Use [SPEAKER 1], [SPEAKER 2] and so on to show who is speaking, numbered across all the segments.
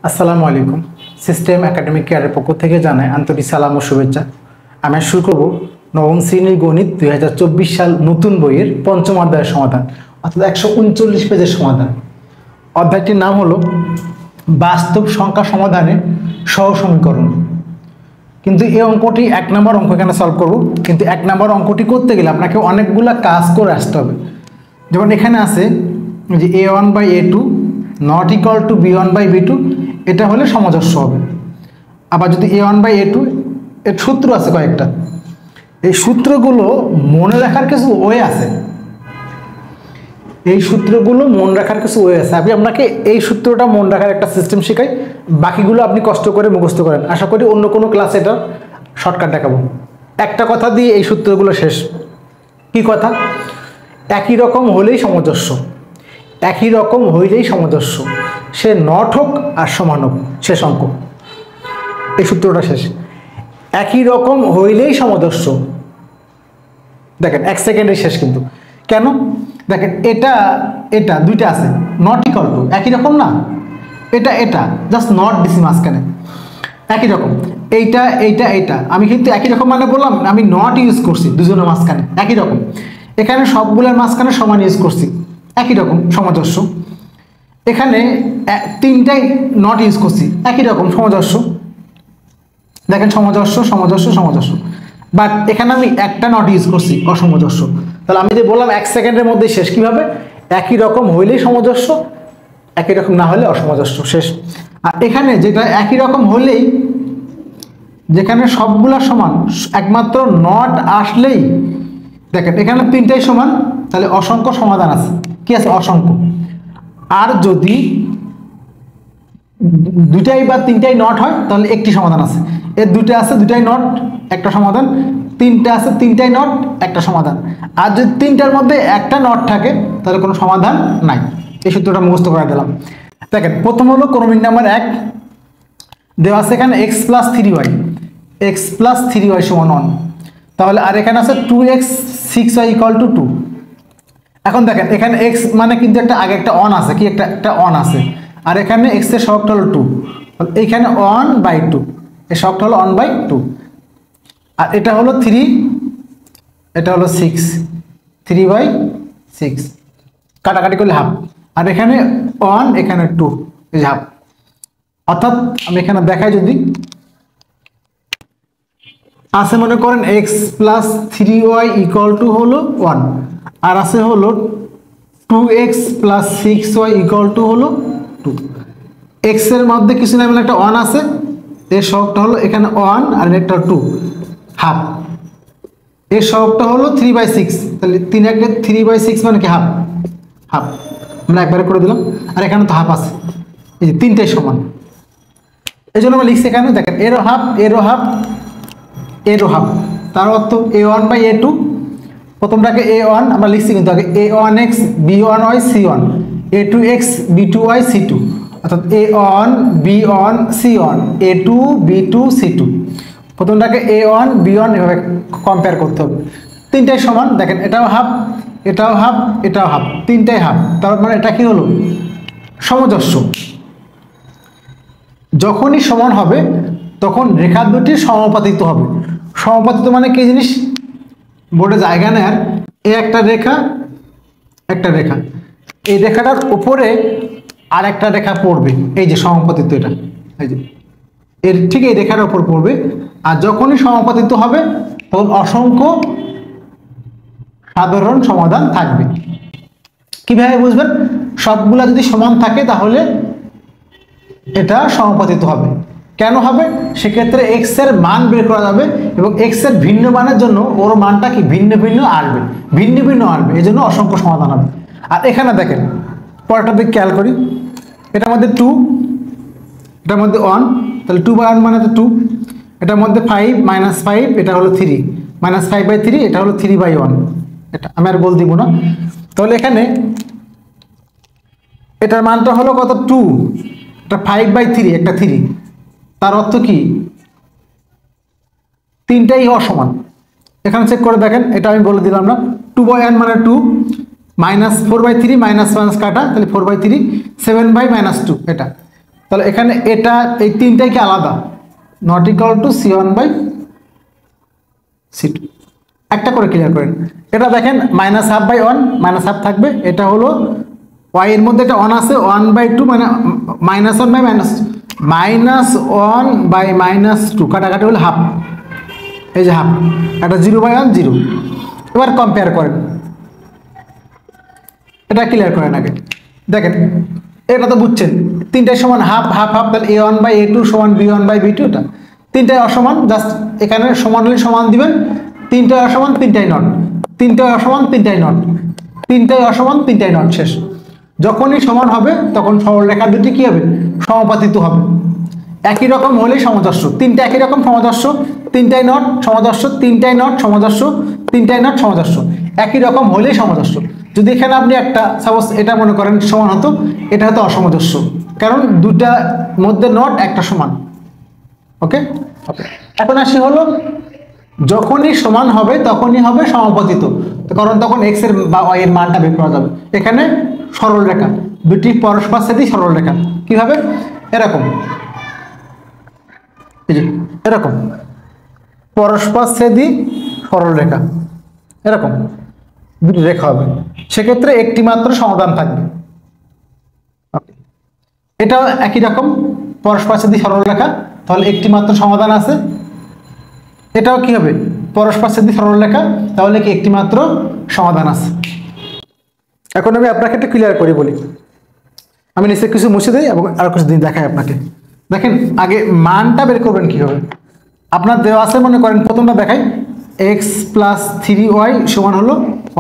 [SPEAKER 1] আসসালামু আলাইকুম। System academic কেয়ারের পক্ষ থেকে জানাই আন্তরিক সালাম ও শুভেচ্ছা। আমি শুরু করব নবম শ্রেণীর গণিত 2024 সাল নতুন বইয়ের পঞ্চম অধ্যায়ের সমাধান, অর্থাৎ 139 পেজের সমাধান। অধ্যায়টির নাম হলো বাস্তব সংখ্যা সমাধানের সহ সমীকরণ। কিন্তু এই অঙ্কটি 1 নম্বর অঙ্ক এখানে সলভ করব, কিন্তু 1 নম্বর অঙ্কটি করতে গেলে আপনাকে অনেকগুলো কাজ করে আসতে হবে। যেমন এখানে আছে যে a1/a2 not equal to b1/b2, এটা হলে সমজস্ব হবে। আবার যদি a1/a2 এর সূত্র আছে কয়েকটা, এই সূত্রগুলো মনে রাখার কিছু ওয়ে আছে, এই সূত্রগুলো মনে রাখার কিছু ওয়ে আছে। আমি আপনাকে এই সূত্রটা মনে রাখার একটা সিস্টেম শেখাই, বাকিগুলো আপনি কষ্ট করে মুখস্থ করেন। আশা করি অন্য কোনো ক্লাসে এটা শর্টকাট দেখাবো। একটা কথা দিয়ে এই সূত্রগুলো শেষ। কি কথা? একই রকম হলেই সমজস্ব, একই রকম হইলেই সমজস্ব, সে নট হোক আর সমান হোক, শেষ অঙ্ক। এই সূত্রটা শেষ। একই রকম হইলেই সমজস্ব, দেখেন 1 সেকেন্ডে শেষ। কিন্তু কেন? দেখেন এটা এটা দুইটা আছে, নট ইকুয়াল টু, একই রকম না, এটা এটা জাস্ট নট দিছি মাঝখানে, একই রকম। এইটা এইটা এইটা আমি কিন্তু একই রকম মানে বললাম, আমি নট ইউজ করছি দুজনের মাঝখানে, একই রকম। এখানে সবগুলোর মাঝখানে সমান ইউজ করছি, একই রকম, সমজস্ব। এখানে তিনটাই নট ইউজ করছি, একই রকম, সমজস্ব। দেখেন সমজস্ব সমজস্ব সমজস্ব। বাট এখানে আমি একটা নট ইউজ করছি, অসমজস্ব। তাহলে আমি যে বললাম 1 সেকেন্ডের মধ্যে শেষ। কিভাবে? একই রকম হইলেই সমজস্ব, একই রকম না হলে অসমজস্ব, শেষ। আর এখানে যেটা একই রকম হলেই, যেখানে সবগুলা সমান, একমাত্র নট আসলেই, দেখেন এখানে তিনটাই সমান, তাহলে অসংখ্য সমাধান আছে। কি আছে? অসংখ্য। আর যদি দুটাই বা তিনটাই নট হয় তাহলে একটি সমাধান আছে। এর দুটো আছে, দুটাই নট, একটা সমাধান। তিনটা আছে, তিনটাই নট, একটা সমাধান। আর যদি তিনটার মধ্যে একটা নট থাকে তাহলে কোনো সমাধান নাই। এই সূত্রটা মুখস্থ করে দিলাম। দেখেন প্রথম হলো ক্রমিক নাম্বার 1 দেওয়া আছে এখানে x + 3y, x + 3y = 1। তাহলে আর এখানে আছে 2x 6y = 2। এখন দেখেন এখানে x মানে কিন্তু একটা আগে একটা অন আছে, কি একটা অন আছে। আর এখানে x এর সহগটা হলো 2, এইখানে 1/2, এর সহগটা হলো 1/2। আর এটা হলো 3, এটা হলো 6, 3/6, কাটাকাটি করলে হাফ। আর এখানে 1, এখানে 2, এই যে হাফ। অর্থাৎ আমি এখানে দেখাই, যদি আছে মনে করেন x + 3y = হলো 1, আর আছে হলো 2x + 6y = হলো 2। x এর মধ্যে কিছু না, মানে একটা 1 আছে, এর সহগটা হলো এখানে 1 আর একটা 2, হাফ। এর সহগটা হলো 3/6, তাহলে 3 1 3/6 মানে কি? হাফ। হাফ আমরা একবারে করে দিলাম। আর এখানে তো হাফ আছে, এই যে তিনটাই সমান, এই জন্য আমরা লিখছি এখানে। দেখেন এরও হাফ, এরও হাফ, এরও হাফ। তার অর্থ a1/a2, প্রথমটাকে a1 আমরা লিখছি কিন্তু আগে, a1x b1y c1, a2x b2y c2, অর্থাৎ a1 b1 c1 a2 b2 c2। প্রথমটাকে a1 b1 এভাবে কম্পেয়ার করতে হবে। তিনটাই সমান, দেখেন এটাও হাফ, এটাও হাফ, এটাও হাফ, তিনটাই হাফ। তার মানে এটা কি হলো? সমজস্ব। যখনই সমান হবে তখন রেখা দুটি সমাপতিত হবে। সমাপতিত মানে কি জিনিস? বোর্ডে জায়গা নেয়ার, এই একটা রেখা, একটা রেখা, এই রেখাটার উপরে আর একটা রেখা পড়বে, এই যে সমাপতিত, এটা এই যে এর ঠিক এই রেখার উপর পড়বে। আর যখনই সমাপতিত হবে তখন অসংখ্য সাধারণ সমাধান থাকবে। কিভাবে বুঝবেন? সবগুলা যদি সমান থাকে তাহলে এটা সমাপতিত হবে। কেন হবে? সেক্ষেত্রে x এর মান বের করা যাবে, এবং x এর ভিন্ন মানের জন্য ওর মানটা কি ভিন্ন ভিন্ন আসবে, ভিন্ন ভিন্ন আসবে, এই জন্য অসংখ্য সমাধান হবে। আর এখানে দেখেন পরেরটা দিকে খেয়াল করি, এটার মধ্যে 2, এটার মধ্যে 1, তাহলে 2/1 মানে তো 2। এটার মধ্যে 5 - 5, এটা হলো 3, -5/3, এটা হলো 3/1। এটা আমি আর বল দিব না। তাহলে এখানে এটার মানটা হলো কত? 2, এটা 5/3, একটা 3। তার অর্থ কি? তিনটাই অসমান। এখানে চেক করে দেখেন, এটা আমি বলে দিলাম না। 2/1 মানে 2, -4/3, মাইনাস কাটা, তাহলে 4/3, 7/-2, এটা। তাহলে এখানে এটা এই তিনটাই কি আলাদা, নট ইকুয়াল টু C1/C2। একটা করে ক্লিয়ার করেন। এটা দেখেন -1/1 -1 থাকবে, এটা হলো y এর মধ্যে এটা 1 আছে, 1/2 মানে -1/-2 কাটাকাটি হলো হাফ, এই যে হাফ, এটা 0/1 0। এবার কম্পেয়ার করেন, এটা ক্লিয়ার করেন আগে। দেখেন এটা তো বুঝছেন তিনটাই সমান হাফ হাফ হাফ, তাহলে a1/a2 সমান b1/b2। এটা তিনটাই অসমান, জাস্ট এখানে সমান হলে সমান দিবেন, তিনটাই অসমান তিনটাই নট, তিনটাই অসমান তিনটাই নট, তিনটাই অসমান তিনটাই নট, শেষ। যখনই সমান হবে তখন সরলরেখা দুটি কি হবে, সমাপতিত হবে। একই রকম হলেই সমদর্শ, তিনটা একই রকম সমদর্শ, তিনটাই নট সমদর্শ, তিনটাই নট সমদর্শ, তিনটাই নট সমদর্শ, একই রকম হলেই সমদর্শ। যদি এখানে আপনি একটা সাপোজ এটা মনে করেন সমান হতো, এটা হতো অসমদর্শ, কারণ দুটা মধ্যে নট একটা সমান। ওকে ওকে, এখন আসি হলো যখনই সমান হবে তখনই হবে সমাপতিত, কারণ তখন x এর বা y এর মানটা বের করা যাবে। এখানে সরল রেখা দুটি পরস্পরছেদী সরল রেখা কিভাবে, এরকম, এই যে এরকম পরস্পরছেদী সরল রেখা, এরকম দুটি রেখা হবে, সেক্ষেত্রে একটি মাত্র সমাধান থাকবে। এটাও একই রকম পরস্পরছেদী সরল রেখা, তাহলে একটি মাত্র সমাধান আছে। এটাও কি হবে, পরস্পরছেদী সরল রেখা, তাহলে কি একটি মাত্র সমাধান আছে। এখন আমি আপনাকে একটু ক্লিয়ার করে বলি, আমি নিচে কিছু মুছে দিই এবং আরো কিছু দিন দেখাই আপনাকে। দেখেন আগে মানটা বের করবেন কিভাবে। আপনার দেওয়া আছে, মনে করেন প্রথমটা দেখাই, x + 3y সমান হলো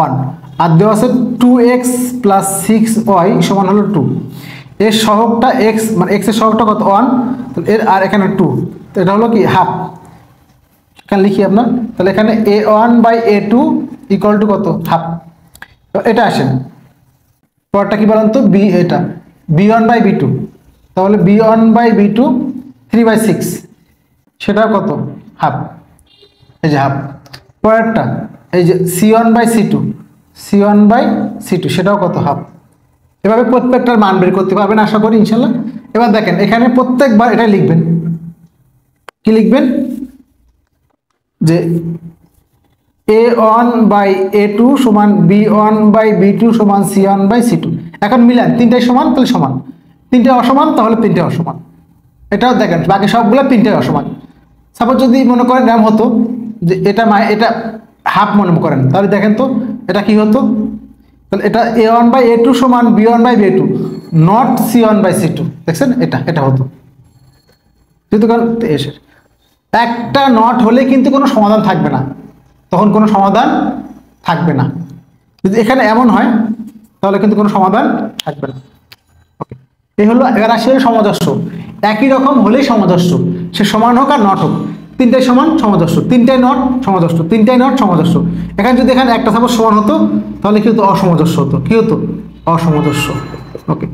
[SPEAKER 1] 1, আর দেওয়া আছে 2x + 6y সমান হলো 2। এর সহগটা x, মানে x এর সহগটা কত 1, এর আর এখানে 2, তো এটা হলো কি হাফ। এখানে লিখি আপনার, তাহলে এখানে a1/a2 ইকুয়াল টু কত, হাফ। এটা আসেন পরটা কি বলেন তো, এটা b1/b2, তাহলে b1/b2 3/6, সেটা কত, হাফ, এই যে হাফ। পরেরটা এই যে c1/c2, c1/c2 সেটাও কত, হাফ। এভাবে প্রত্যেকটার মান বের করতে পারবেন আশা করি ইনশাল্লাহ। এবার দেখেন এখানে প্রত্যেকবার এটা লিখবেন, কি লিখবেন, যে a1/a2 সমান b1/b2 সমান c1/c2। এখন মিলান, তিনটাই সমান তাহলে সমান, তিনটাই অসমান তাহলে তিনটাই অসমান। এটাও দেখেন বাকি সবগুলো তিনটাই অসমান। সাপোজ যদি মনে করেন এরকম হতো যে এটা এটা হাফ মনে করেন, তাহলে দেখেন তো এটা কি হতো, তাহলে এটা a1/a2 সমান b1/b2 নট c1/c2, দেখছেন এটা এটা হতো। কিন্তু কারণ একটা নট হলে কিন্তু কোনো সমাধান থাকবে না, তখন কোনো সমাধান থাকবে না। যদি এখানে এমন হয় তাহলে কিন্তু কোনো সমাধান থাকবে না। ওকে, এই হলো 81 সমদর্শ। একই রকম হলেই সমদর্শ, সে সমান হোক আর নট হোক, তিনটাই সমান সমদর্শ, তিনটাই নট সমদর্শ, তিনটাই নট সমদর্শ। এখানে যদি এখানে একটা সাপোজ সমান হতো তাহলে কি হতো, অসমদর্শ হতো, কি হতো, অসমদর্শ। ওকে,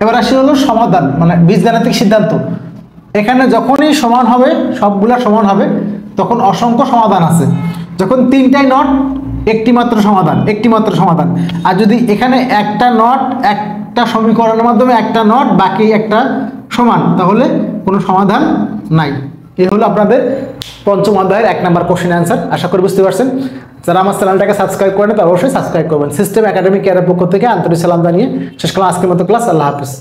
[SPEAKER 1] এবার আসি হলো সমাধান, মানে বীজগাণিতিক সিদ্ধান্ত। এখানে যখনই সমান হবে, সবগুলা সমান হবে, তখন অসংখ্য সমাধান আছে। যখন তিনটাই নট, একটি মাত্র সমাধান, একটি মাত্র সমাধান। আর যদি এখানে একটা নট, একটা সমীকরণের মাধ্যমে একটা নট, বাকি একটা সমান, তাহলে কোনো সমাধান নাই। এই হলো আপনাদের পঞ্চম অধ্যায়ের 1 নম্বর কোশ্চেন অ্যান্সার। আশা করি বুঝতে পারছেন। যারা আমার চ্যানেলটাকে সাবস্ক্রাইব করেন তারা অবশ্যই সাবস্ক্রাইব করবেন। সিস্টেম একাডেমি কেয়ারের পক্ষ থেকে আন্তরিক সালাম জানিয়ে শেষ করলাম আজকের মতো ক্লাস। আল্লাহ হাফেজ।